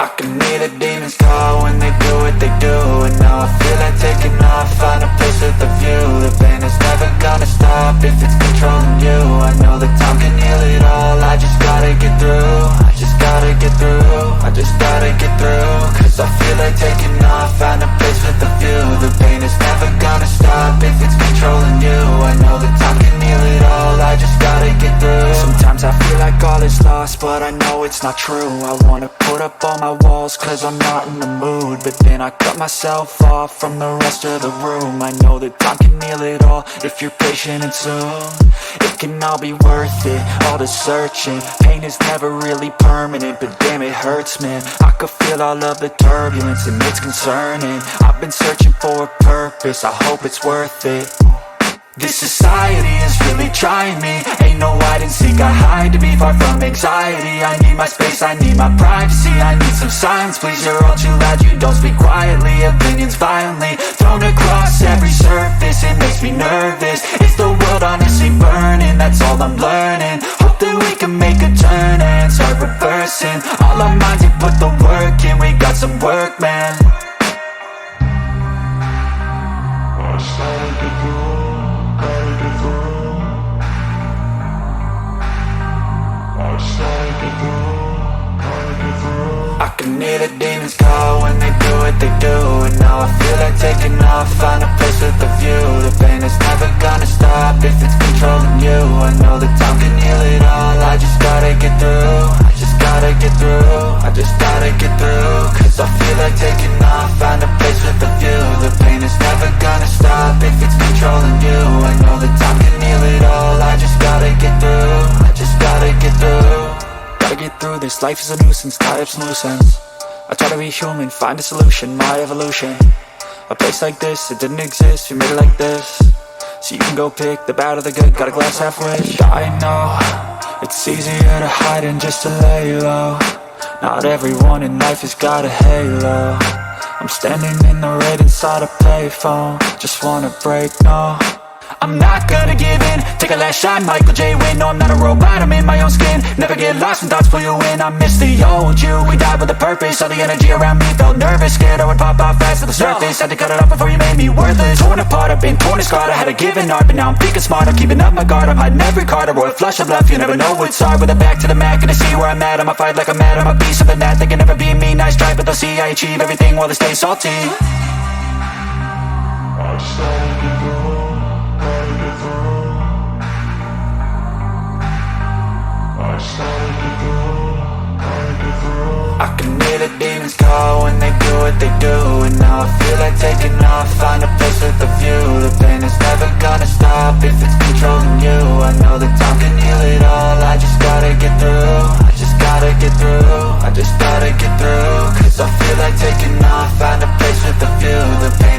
I can hear the demons call when they do what they do. And now I feel like taking off, find a place with a view. The pain is never gonna stop if it's controlling you. I know that time can heal it all, I just gotta get through. I just gotta get through, I just gotta get through. Cause I feel like taking off, find a place with a view. The pain is never gonna stop if it's controlling you. I know that time can heal it all, I just gotta get through. Sometimes I feel like all is lost, but I know it's not true. I wanna put up all my walls cause I'm not in the mood, but then I cut myself off from the rest of the room. I know that time can heal it all if you're patient and soon. It can all be worth it, all the searching. Pain is never really permanent, but damn it hurts, man. I could feel all of the turbulence and it's concerning. I've been searching for a purpose, I hope it's worth it. This society is really trying me. Ain't no hide and seek, I hide to be far from anxiety. I need my space, I need my privacy. I need some silence, please, you're all too loud. You don't speak quietly, opinions violently thrown across every surface. It makes me nervous, it's the world honestly burning. That's all I'm learning, hope that we can make a turn and start reversing. All our minds and put the work in, we got some work, man. I can hear the demons call when they do what they do. And now I feel like taking off, find a place with a view. The pain is never gonna stop if it's controlling you. I know that time can heal it all, I just gotta get through. I just gotta get through, I just gotta get through. Cause I feel like taking off, find a place with a view. The pain is never gonna stop if it's controlling you. I know that time can heal it all, I just gotta get through. I just gotta get through. Gotta get through this, life is a nuisance, tie up some loose ends. I try to be human, find a solution, my evolution. A place like this, it didn't exist, we made it like this. So you can go pick the bad or the good, got a glass halfway. I know, it's easier to hide than just to lay low. Not everyone in life has got a halo. I'm standing in the red inside a payphone, just wanna break, no. I'm not gonna give in, take a last shot, Michael J. Win. No, I'm not a robot, I'm in my own skin. Never get lost when thoughts pull you in. I miss the old you, we died with a purpose. All the energy around me felt nervous, scared I would pop off fast to the surface. Had to cut it off before you made me worthless. Torn apart, I've been torn and scarred. I had a given art, but now I'm thinking smart. I'm keeping up my guard, I'm hiding every card. A royal flush of left, you never know what's hard. With a back to the mat, gonna see where I'm at. I'ma fight like I'm mad, I'm a piece of the net. They can never be me, nice try, but they'll see I achieve everything while they stay salty. I can hear the demons call when they do what they do. And now I feel like taking off, find a place with a view. The pain is never gonna stop if it's controlling you. I know that time can heal it all, I just gotta get through. I just gotta get through, I just gotta get through. Cause I feel like taking off, find a place with a view. The pain